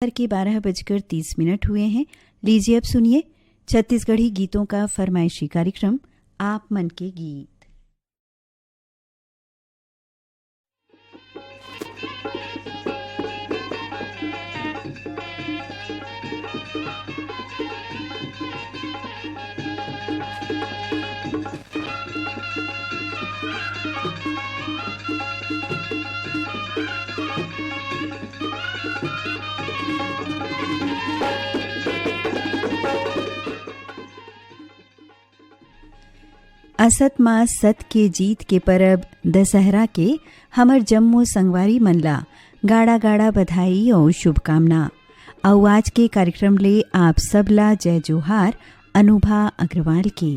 के 12:30 हुए हैं। लीजिए अब सुनिए छत्तीसगढ़ी गीतों का फरमाइशी कार्यक्रम आप मन के गीत। असत मास सत के जीत के परब दशहरा के हमर जम्मो संगवारी मनला गाड़ा गाड़ा बधाई और शुभकामना। और आज के कार्यक्रम ले आप सबला जय जोहार अनुभा अग्रवाल के।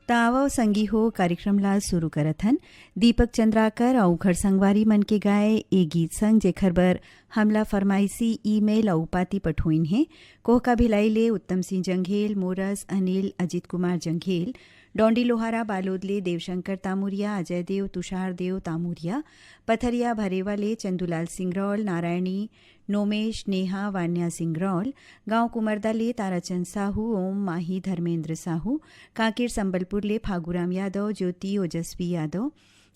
तावव संगी हो कार्यक्रम ला शुरू करत हन दीपक चंद्राकर और खर संगवारी मन के गाए ए गीत संग जेखर बर हमला फरमाइशी ईमेल और पाती पठोइन है। कोहका भिलाई ले उत्तम सिंह जंघेल, मोरस अनिल, अजित कुमार जंघेल, डोंडी लोहारा बालोदले देवशंकर तामुरिया, अजय देव, तुषार देव तामुरिया, पथरिया भरेवा ले चंदूलाल सिंगरौल, नारायणी, नोमेश, नेहा, वान्या सिंगरौल, गांव कुमरदा ले ताराचंद साहू, ओम माही, धर्मेंद्र साहू, कांकेर संबलपुर ले फागुराम यादव, ज्योति ओजस्वी यादव,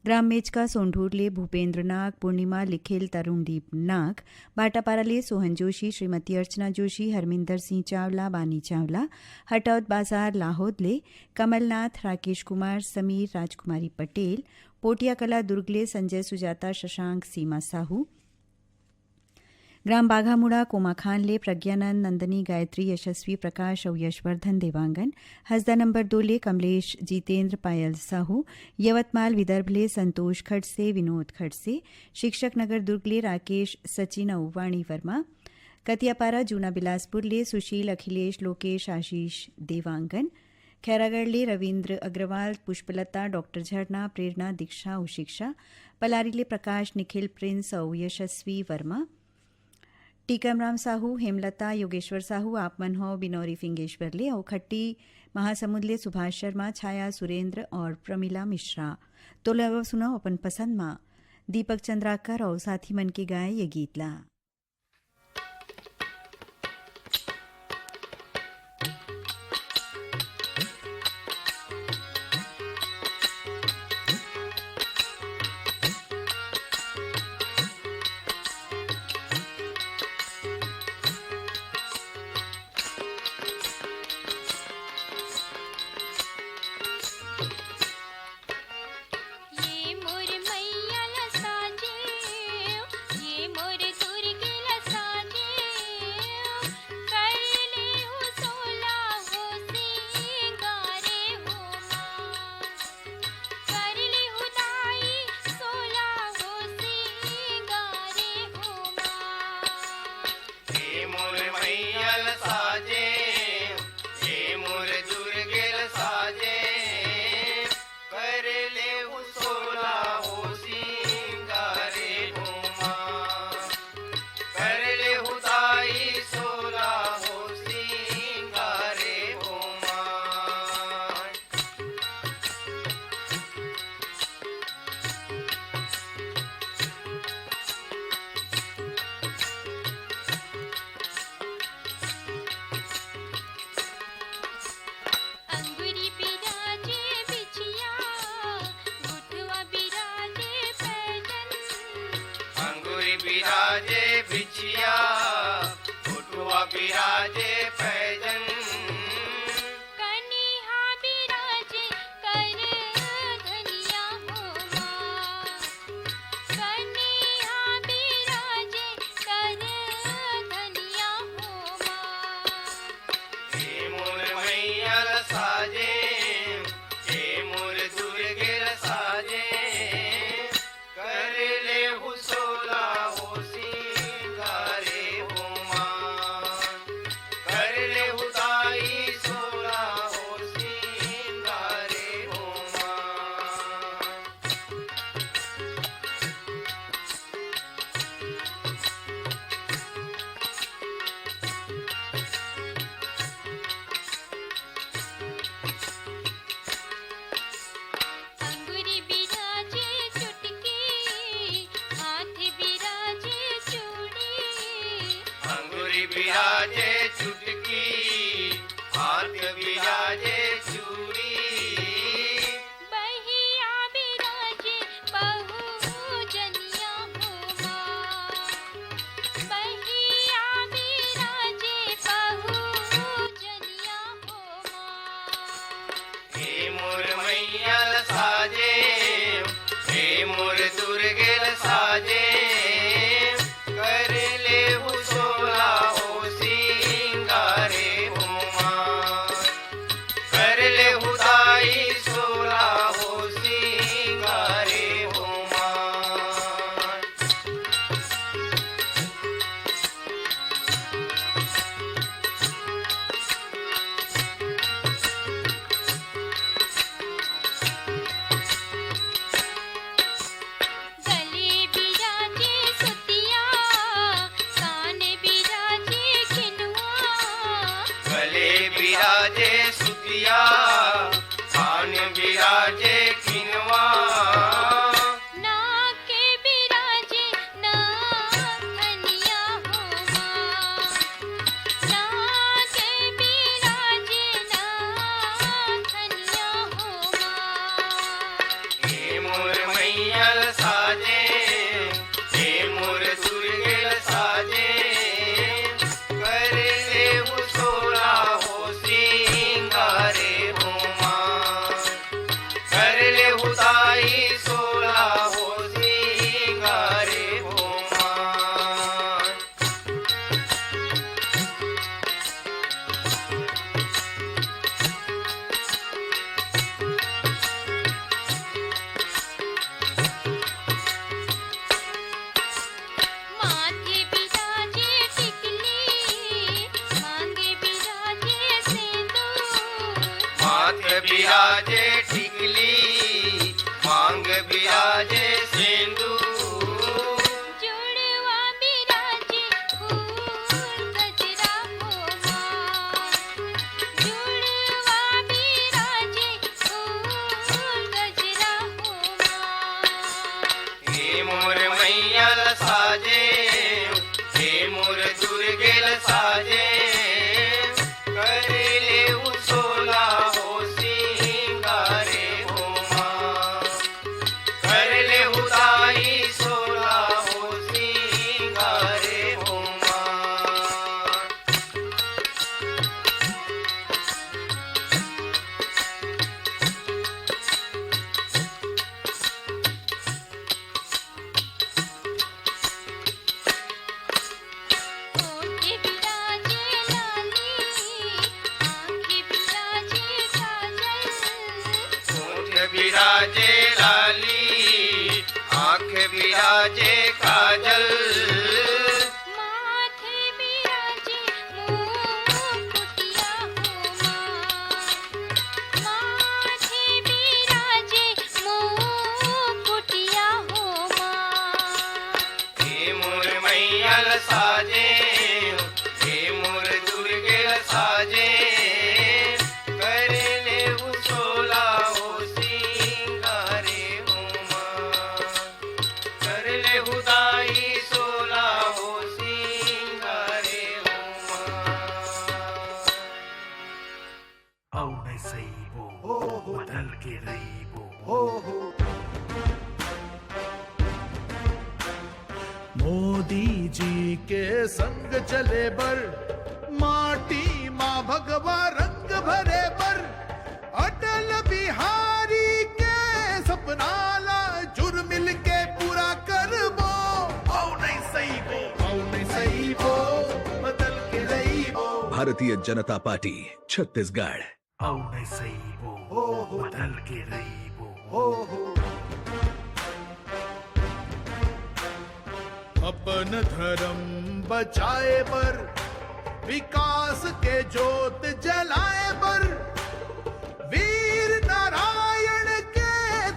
ग्राम मेचका सोंढूर ले भूपेंद्र नाग, पूर्णिमा लिखेल तरुणदीप नाग, बाटापारा ले सोहन जोशी, श्रीमती अर्चना जोशी, हरमिंदर सिंह चावला, बानी चावला, हटौद बाजार लाहौद ले कमलनाथ, राकेश कुमार, समीर, राजकुमारी पटेल, पोटिया कला दुर्ग ले संजय सुजाता, शशांक, सीमा साहू, ग्राम बाघामुड़ा कोमा खान ले प्रज्ञानंद, नंदनी, गायत्री, यशस्वी, प्रकाश और यशवर्धन देवांगन, हसदा नंबर 2 ले कमलेश, जितेंद्र, पायल साहू, यवतमाल विदर्भ ले संतोष खड़से, विनोद खड़से, शिक्षक नगर दुर्ग ले राकेश, सचिन और वाणी वर्मा, कतियापारा जूना बिलासपुर ले सुशील, अखिलेश, लोकेश, आशीष देवांगन, खैरागढ़ ले रविंद्र अग्रवाल, पुष्पलता, डॉक्टर झरना, प्रेरणा, दीक्षा और शिक्षा, पलारी ले प्रकाश, निखिल, प्रिंस और यशस्वी वर्मा, टीकमराम साहू, हेमलता, योगेश्वर साहू, आपमन हो, बिनौरी फिंगेश्वर ले और खट्टी महासमुंद ले सुभाष शर्मा, छाया, सुरेंद्र और प्रमिला मिश्रा। तो लगो सुनो अपन पसंद माँ दीपक चंद्राकर और साथी मन के गाए ये गीत ला। ये मोर मैया ला साजे, ये मोर दुर्गा बिराजे सुतिया कान बिराजे खिनवा बिराजे टिकली मांग बिराजे सिंदूर जुड़वा बिराजे फूल गजरा होमा जुड़वा बिराजे फूल गजरा होमा हे मोर मैया साजे हे मोर दुर्गेल साजे करेले उसोला बिराजे लाली आँख बिराजे काजल माथे बिराजे मुकुटिया होमा माथे बिराजे मुकुटिया होमा हे मोर मैया साजे हे मोर दुर्गेल साजे करेले उसोला बदल के रही मोदी जी के संग चले बर माटी माँ भगवा रंग भरे पर अटल बिहारी के सपना ला जुर मिल के पूरा कर बो नहीं सही बो बदल के रही बो भारतीय जनता पार्टी छत्तीसगढ़ नहीं सही बो बदल के रही बो अपन धर्म बचाए पर विकास के जोत जलाए पर वीर नारायण के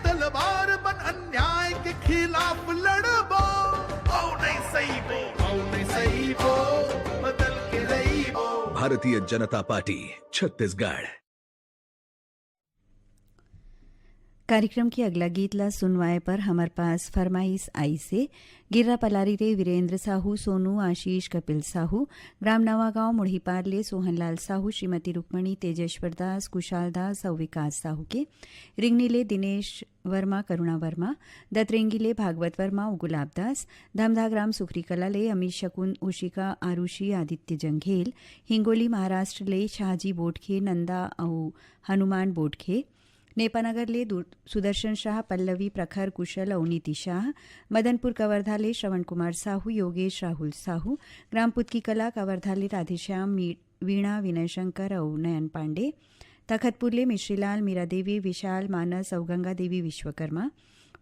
तलवार बन अन्याय के खिलाफ लड़बो नहीं सही बो बदल के रही बो भारतीय जनता पार्टी छत्तीसगढ़। कार्यक्रम की अगला गीत ला सुनवाए पर हमारे पास फरमाइश आई से गिर्रा पलारी रे वीरेंद्र साहू सोनू आशीष कपिल साहू ग्राम नवागांव मुढ़ीपारले सोहनलाल साहू श्रीमती रुक्मणी तेजेश्वर दास कुशाल दास और विकास साहू के रिंगनीले दिनेश वर्मा करुणा वर्मा दतरेंगीले भागवत वर्मा और गुलाब दास धमधा ग्राम सुखरी कला ले अमित शकुन उशिका आरुषि आदित्य जंघेल हिंगोली महाराष्ट्र ले शाहजी बोडखे नंदा और हनुमान बोडखे नेपानगर ले सुदर्शन शाह पल्लवी प्रखर कुशल और नीति शाह मदनपुर कवर्धा ले श्रवण कुमार साहू योगेश राहुल साहू ग्राम पुतकी कला कवर्धा ले राधेश्याम वीणा विनय शंकर और नयन पांडे तखतपुर ले मिश्रीलाल मीरा देवी विशाल मानस और गंगा देवी विश्वकर्मा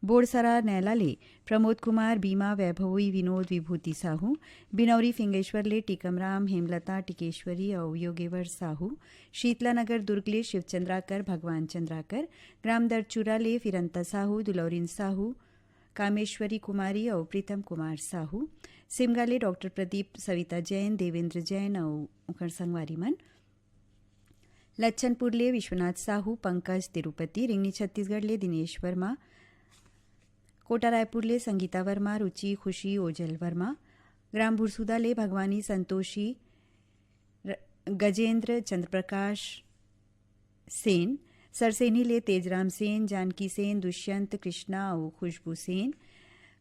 बोड़सरा नैलाले प्रमोद कुमार बीमा वैभवी विनोद विभूति साहू बिनौरी फिंगेश्वर ले टीकमराम हेमलता टिकेश्वरी और योगेवर साहू शीतलानगर दुर्गले शिवचंद्राकर भगवान चंद्राकर ग्राम दरचूरा ले फिरंता साहू दुलौरिन साहू कामेश्वरी कुमारी और प्रीतम कुमार साहू सिमगाले डॉक्टर प्रदीप सविता जैन देवेंद्र जैन और उखड़ संगवारी मन लच्छनपुरले विश्वनाथ साहू, पंकज तिरुपति, रिंगनी छत्तीसगढ़ले दिनेश वर्मा, कोटा रायपुरले संगीता वर्मा, रुचि खुशी ओजल वर्मा, ग्राम भुरसुदाले भगवानी संतोषी, गजेंद्र चंद्रप्रकाश सेन, सरसेनीले तेजराम सेन, जानकी सेन, दुष्यंत कृष्णा और खुशबू सेन,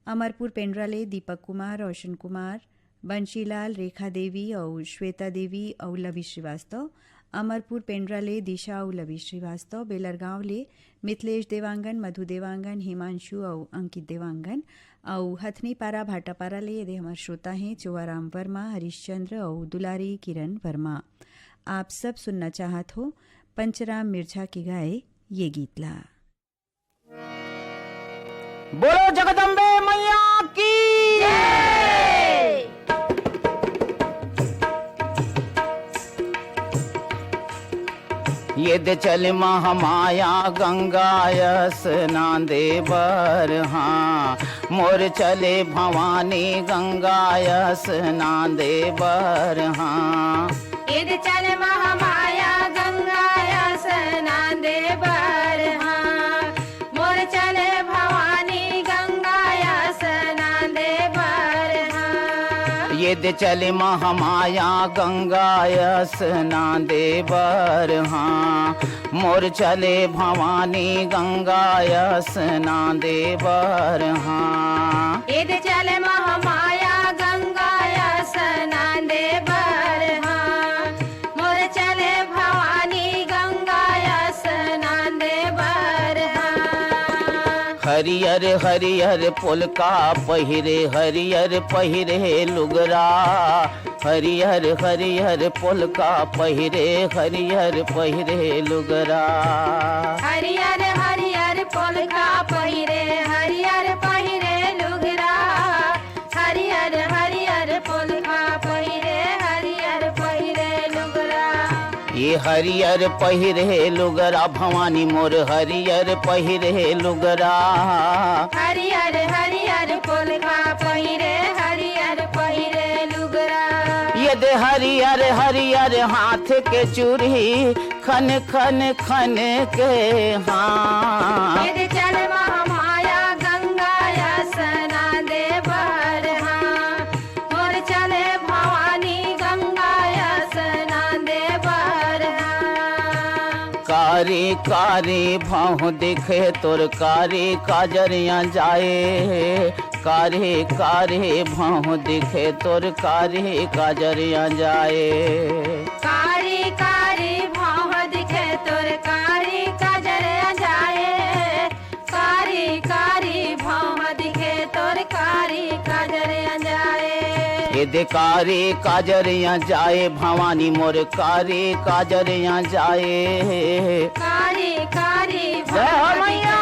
अमरपुर पेंड्राले दीपक कुमार, रोशन कुमार, बंशीलाल, रेखा देवी और श्वेता देवी और लवी श्रीवास्तव, अमरपुर पेंड्राले दिशा और लवी श्रीवास्तव, बेलरगांव ले मिथिलेश देवांगन, मधु देवांगन, हिमांशु और अंकित देवांगन और हथनीपारा भाटापारा ले यदि हमारे श्रोता हैं चोआराम वर्मा, हरीशचंद्र और दुलारी किरण वर्मा। आप सब सुनना चाहत हो पंचराम मिर्झा के गाए ये गीतला। बोलो जगदम्बे मैया की ये दे चल महामाया गंगायस नांदे बरहा, मोर चले भवानी गंगायस नांदे बरहा। इद चल महामाया गंगायस नांदे बरहा, मोर चले भवानी गंगायस नांदे बरहा। ये दे चले महामाया गंगायस नांदे बरहा, मोर चले भवानी गंगायस नांदे बरहा। इद चल महामाया गंगायस नांदे बरहा, मोर चले भवानी गंगायस नांदे बरहा। हरियर हरियर पुलका पहिरे, हरियर पहिरे लुगरा, हरियर हरियर पुलका पहिरे, हरियर पहिरे लुगरा। हरियर हरियर पोलका पहिरे, हरियर पहिरे लुगरा, हरियर हरियर पोलका पहिरे, हरियर पहिरे लुगरा। ये हरियर पहिरे लुगरा भवानी मोर हरियर पहिरे लुगरा। हरियर हरियर पोलका पहिरे, हरियर पहिरे लुगरा। ये दे हरियर हरियर हाथ के चूड़ी, खन खन खन के हाँ। इद चल महामाया गंगायस नांदे बरहा, मोर चले भवानी गंगायस नांदे बरहा। कारी कारी भाव दिखे तोर कारी काजरिया जाए, कारी कारी भाव दिखे तोर कारी काजरिया जाए। कारी कारी भाव दिखे तोर कारी काजरिया जाए, कारी कारी भाव दिखे तोर कारी काजरिया जाए। ये दे कारी काजरिया जाए भवानी मोर कारी काजरिया जाए। कारी कारी जय हो भाव मैया।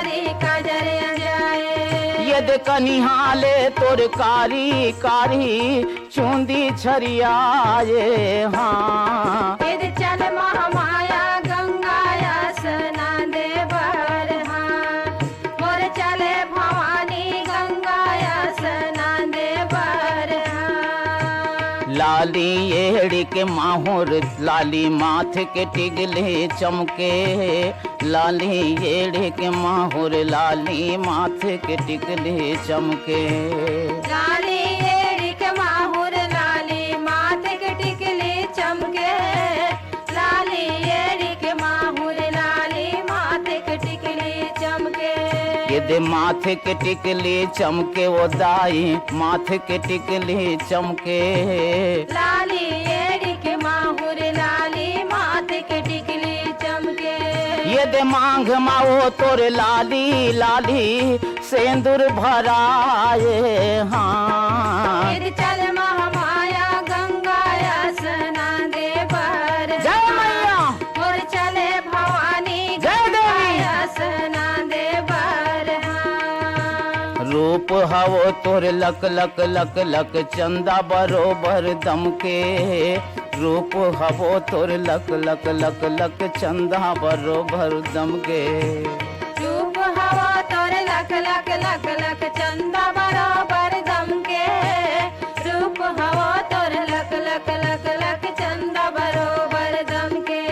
दिखे कारी काजरिया जाए। ये दे कनिहाले तोर कारी कारी चूंदी छरियाए हाँ। इद चल महामाया गंगायस नांदे बरहा, मोर चले भवानी गंगायस नांदे बरहा। लाली एड़ी के माहुर लाली माथ के टिगले चमके, लाली एड़ी के माहुर लाली माथ के टिगले चमके। लाली एड़ी के माहुर लाली माथ के टिकली चमके, लाली एड़ी के माहुर लाली माथ के टिकली चमके। ये दे माथे के टिकली चमके वो दाई माथे के टिकली चमके। लाली एड़ी के माहुर लाली माथ के टिकली चमके। ये दे मांग माओ तोरे लाली लाली सेंदूर भराए हाँ। इद चल महामाया गंगायस नांदे बरहा, जय मैया। मोर चले भवानी जय देवी। गंगायस नांदे बरहा। रूप हवो तोर लक लक लक लक चंदा बरोबर दमके, रूप हवो तोर लक लक लक लक चंदा बरोबर दमके। रूप हवा तोर लक लक लक लक चंदा बरोबर दमके, रूप हवा तोर लक लक लक लक चंदा बरोबर दमके।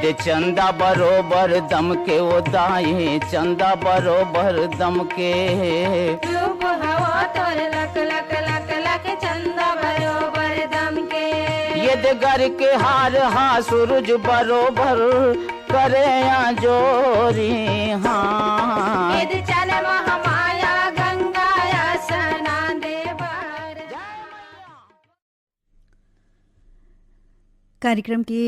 दे चंदा बरोबर दम के वो दाए चंदा बरोबर दम के रूप हवा तोर लक लक लक लक चंदा बरोबर दम के ये दे घर के हार हा सूरज बरोबर करे या जोरी हाँ यदि चल महामाया गंगा स्नान देवर। कार्यक्रम के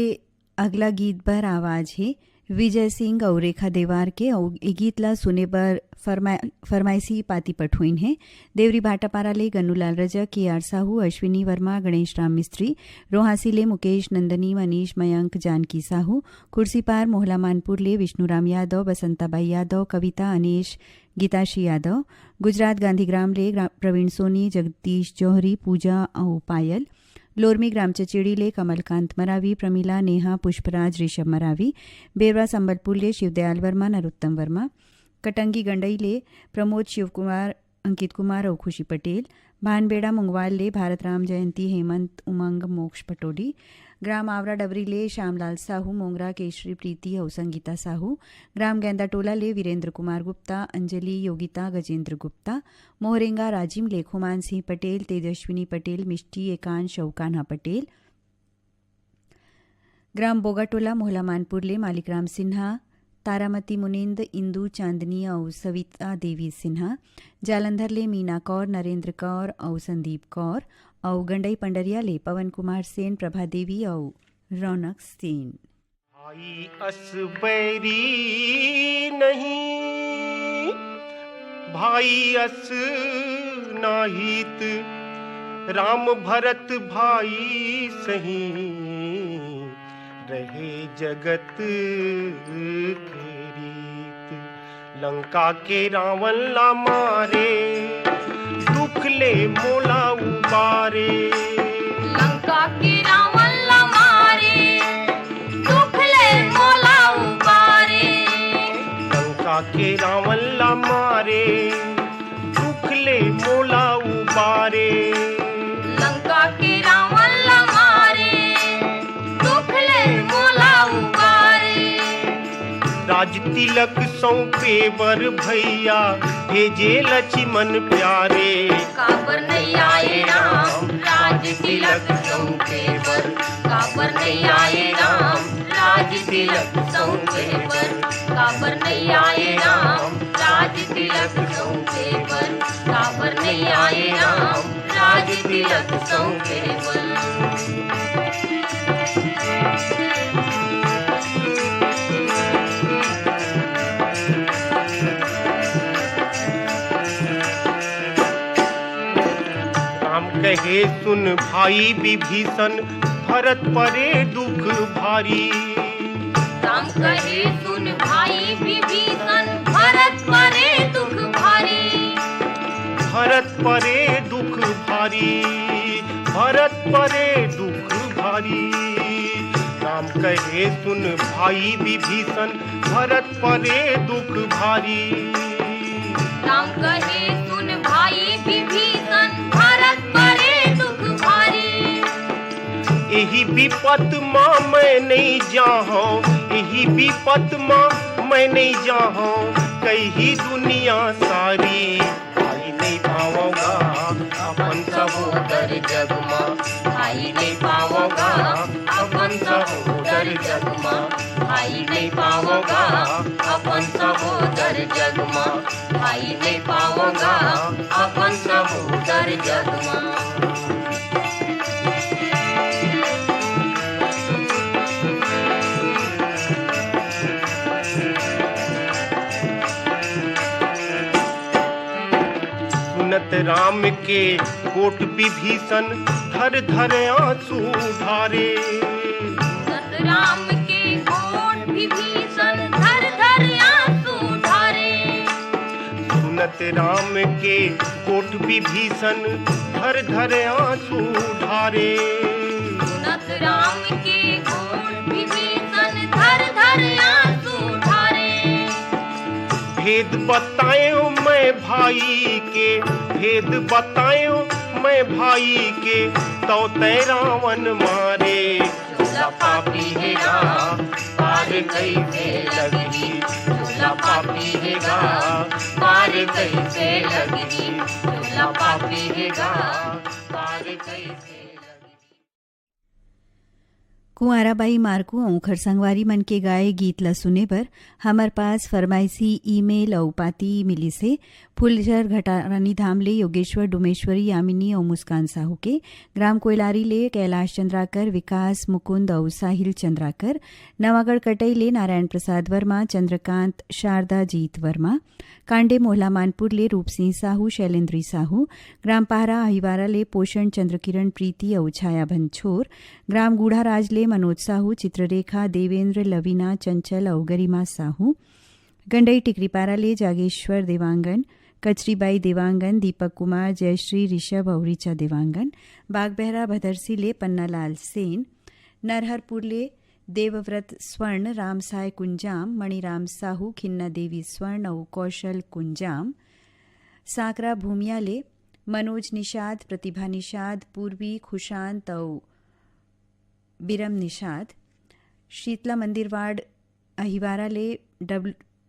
अगला गीत पर आवाज है विजय सिंह और रेखा देवार के और ये गीत ला सुने पर फरमाइशी पाती पठुइन है देवरी भाटापारा ले गन्नूलाल रजक के आर साहू अश्विनी वर्मा गणेश राम मिस्त्री रोहासी ले मुकेश नंदनी मनीष मयंक जानकी साहू कुर्सीपार मोहला मानपुर ले विष्णुराम यादव बसंताबाई यादव कविता अनेश गीताश्री यादव गुजरात गांधीग्राम ले प्रवीण सोनी जगदीश जौहरी पूजा और पायल लोरमी ग्राम चचेड़ी ले कमलकांत मरावी प्रमीला नेहा पुष्पराज ऋषभ मरावी बेरवा संबलपुर ले शिवदयाल वर्मा नरोत्तम वर्मा कटंगी गंडई ले प्रमोद शिवकुमार अंकित कुमार और खुशी पटेल भानबेड़ा मुंगवाल ले भारत राम जयंती हेमंत उमंग मोक्ष पटोडी ग्राम आवरा डबरी ले श्यामलाल साहू मोंगरा केशरी प्रीति और संगीता साहू ग्राम गेंदा टोला ले वीरेंद्र कुमार गुप्ता अंजलि योगिता गजेंद्र गुप्ता मोहरेंगा राजिम ले खुमान सिंह पटेल तेजस्विनी पटेल मिष्टी एकांश और कान्हा पटेल ग्राम बोगाटोला मोहला मानपुर ले मालिकराम सिन्हा तारामती मुनिंद इंदू चांदनी और सविता देवी सिन्हा जालंधर ले मीना कौर नरेंद्र कौर और संदीप कौर और गंडई पंडरिया ले पवन कुमार सेन प्रभा देवी और रौनक सेन। भाई असबैरी नहीं भाई अस नाहित राम भरत भाई सही रहे जगत के रीत लंका के रावण ला मारे दुख ले मोला उबारे लंका के रावण ला मारे दुख ले मोला उबारे लंका के रावण ला मारे दुख ले मोला उबारे लंका के रावण ला मारे दुख ले मोला उबारे राज तिलक सौंपे बर भैया भेजे लक्ष्मण प्यारे काबर नहीं आए राम राज तिलक सौंपे बर काबर नहीं आए राम राज तिलक सौंपे बर काबर नहीं आए राम राज तिलक सौंपे बर काबर नहीं आए राम राज तिलक सौंपे बर। कहे सुन भाई विभीषण भरत परे दुख भारी राम कहे सुन भाई विभीषण भरत परे दुख भारी भरत परे दुख भारी भरत परे दुख भारी राम कहे सुन भाई विभीषण भरत परे दुख भारी राम कहे सुन भाई विभीषण भरत परे दुख भारी यही विपत माँ मैं नहीं जाऊँ यही विपत माँ मैं नहीं जाऊँ कहीं दुनिया सारी भाई नहीं पाऊंगा अपन सहोदर जग माँ भाई नहीं पाऊंगा अपन सहोदर जग माँ भाई नहीं पाऊंगा अपन सहोदर जग माँ भाई नहीं पाऊंगा अपन सहोदर जग माँ। सुनत राम के कोट विभीषण धर धर आंसू ढारे सुनत राम के कोट विभीषण धर धर आंसू ढारे सुनत राम के कोट विभीषण धर धर आंसू ढारे सुनत राम के कोट विभीषण धर धर आंसू ढारे भेद बतायो मैं भाई के भेद बतायो मैं भाई के तो तै रावण मारे झूला पापी है राम पार कैसे लगी झूला पापी है गा पार कैसे लगी झूला पापी है गा पार कैसे लगी। कुंवाराबाई मार्कू और खरसंगवारी मन के गाए गीत ला सुने पर हमार पास फरमाइशी ईमेल और पाती मिली से फुलझर घटारानी धाम ले योगेश्वर डुमेश्वरी यामिनी और मुस्कान साहू के, ग्राम कोयलारी ले कैलाश चंद्राकर, विकास मुकुंद और साहिल चंद्राकर, नवागढ़ कटई ले नारायण प्रसाद वर्मा, चंद्रकांत शारदा जीत वर्मा, कांडे मोहला मानपुर ले रूप सिंह साहू, शैलेंद्री साहू, ग्राम पहरा अहिवारा ले पोषण चंद्रकिरण प्रीति और छाया भंछोर, ग्राम गूढ़ाराज ले मनोज साहू, चित्ररेखा देवेंद्र लवीना चंचल और गरिमा साहू, गंडई टिकरीपारा ले जागेश्वर देवांगन, कचरीबाई देवांगन, दीपक कुमार, जयश्री ऋषभ और ऋचा देवांगन, बागबहरा भदरसी ले पन्नालाल सेन, नरहरपुर ले देवव्रत स्वर्ण, रामसाय कुंजाम, मणिराम साहू, खिन्ना देवी स्वर्ण और कौशल कुंजाम, साकरा भूमिया ले मनोज निषाद, प्रतिभा निषाद, पूर्वी खुशांत और बिरम निषाद, शीतला मंदिरवाड़ अहिवारा ले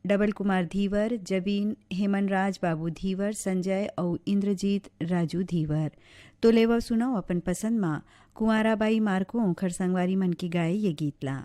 डबल कुमार धीवर, जबीन हेमनराज बाबू धीवर, संजय और इंद्रजीत राजू धीवर। तो लेवा सुनाओ अपन पसंद माँ कुंवाराबाई मार्को खरसंगवारी मन की गाए ये गीत ला।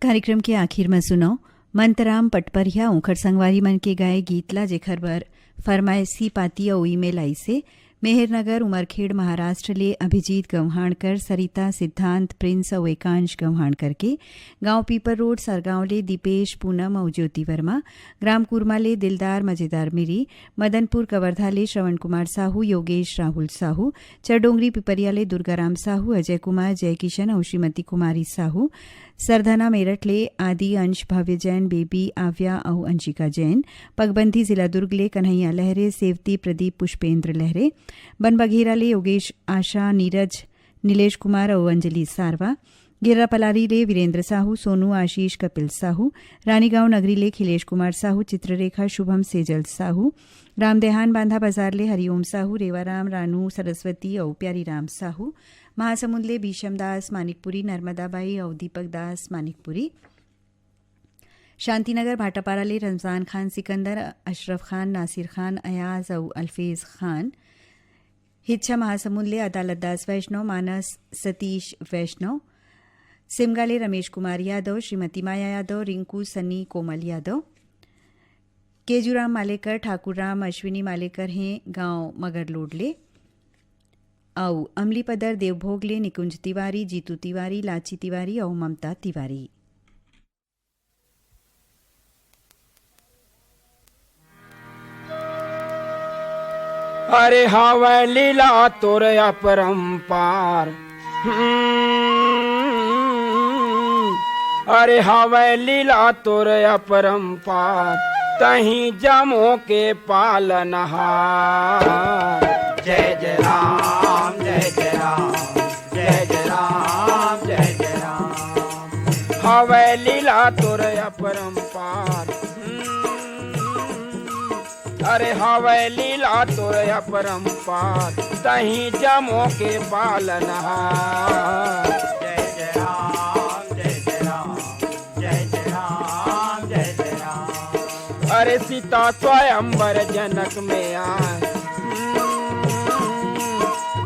कार्यक्रम के आखिर में सुनो मंतराम पटपरिया ओखर संगवारी मन के गाए गीतला जेखर बर फरमाइशी पाती और ईमेल आई से मेहरनगर उमरखेड़ महाराष्ट्र ले अभिजीत गव्हाणकर, सरिता सिद्धांत प्रिंस और एकांश गव्हाणकर के, गांव पीपर रोड सरगांव ले दीपेश पूनम और ज्योति वर्मा, ग्राम कुरमा ले दिलदार मजेदार मिरी, मदनपुर कवर्धा ले श्रवण कुमार साहू, योगेश राहुल साहू, चरडोंगरी पिपरिया ले दुर्गाराम साहू, अजय कुमार, जय किशन और श्रीमती कुमारी साहू, सरधना मेरठ ले आदि अंश भव्य जैन, बेबी आव्या और अंशिका जैन, पगबंधी जिला दुर्ग ले कन्हैया लहरे, सेवती प्रदीप पुष्पेंद्र लहरे, बनबघेरा ले योगेश आशा नीरज नीलेश कुमार और अंजलि सारवा, गिर्रा पलारी ले वीरेंद्र साहू, सोनू आशीष कपिल साहू, रानीगांव नगरी ले खिलेश कुमार साहू, चित्ररेखा शुभम सेजल साहू, रामदेहान बांधा बाजार ले हरिओम साहू, रेवाराम रानू सरस्वती और प्यारी राम साहू, महासमुंद ले भीषम दास मानिकपुरी, नर्मदाबाई और दीपक दास मानिकपुरी, शांतिनगर भाटापारा ले रमजान खान सिकंदर, अशरफ खान, नासिर खान, अयाज और अल्फेज खान, हिच्छा महासमुंद ले अदालत दास वैष्णव, मानस सतीश वैष्णव, सिमगा ले रमेश कुमार यादव, श्रीमती माया यादव, रिंकू सन्नी कोमल यादव, केजूराम मालेकर, ठाकुरराम अश्विनी मालेकर हैं गांव मगरलोड ले, औ अमली पदर देवभोग ले निकुंज तिवारी, जीतू तिवारी, लाची तिवारी और ममता तिवारी। अरे हवै लीला तोर अपरंपार। अरे हवै लीला तोर अपरंपार, तहीं जमो के पालनहार। जय जय राम जय जय राम जय जय राम जय जय राम। हवै लीला तोर अपरंपार। अरे हवै लीला तोर अपरंपार, तहीं जमो के पालनहार। जय जय राम जय जय राम जय जय राम जय जय राम। अरे सीता स्वयंवर जनक में आए।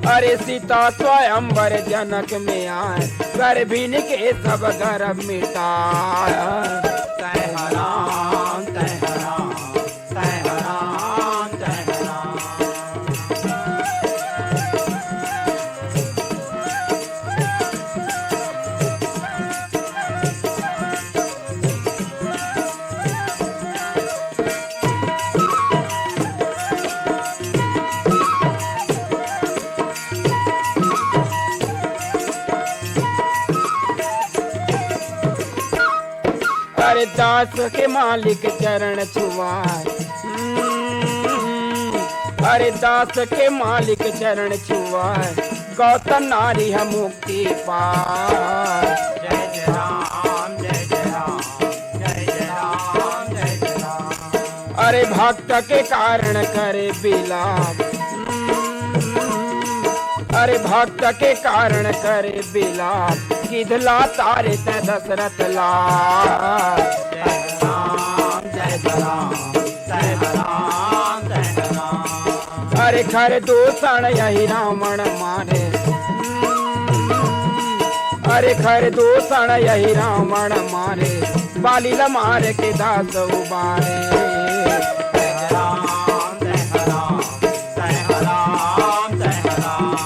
अरे सीता स्वयंवर जनक में आए, गर्भिन के सब गर्भ मिटाए। तय हराम तय हराम तय हराम तय हराम। अरे दास के मालिक चरण छुआए। अरे दास के मालिक चरण छुआए, गौतम नारी है मुक्ति पाए। जय जय राम जय जय राम जय जय राम जय जय राम। अरे भक्त के कारण करे बिलाप। अरे भक्त के कारण करे बिलाप, किधला तारे ते दशरथ लाल। जय राम जय राम जय राम जय राम। अरे खर दूषण यही रावण मारे। अरे खर दूषण यही रावण मारे, बालिल मार के दास उबारे। जय राम जय राम जय राम जय राम।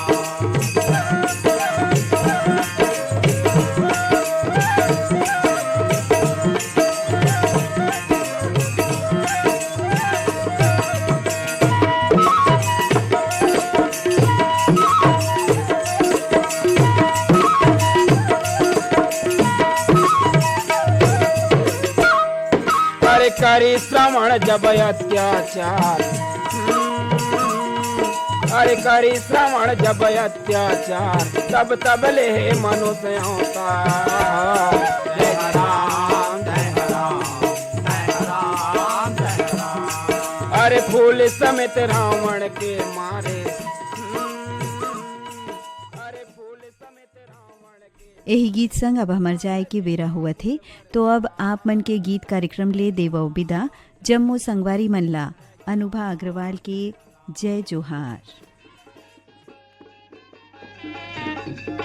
अरे करी श्रवण जब अत्याचार। अरे करी श्रवण जब अत्याचार, तब तब ले मनुष्य अवतार। जय राम जय राम जय राम जय राम। अरे फूल समेत रावण के मारे। अरे फूल समेत रावण के। यही गीत संग अब हमर जाए के बेरा हुआ थे, तो अब आप मन के गीत कार्यक्रम ले देवो विदा। जम्मू संगवारी मनला अनुभा अग्रवाल के जय जोहार।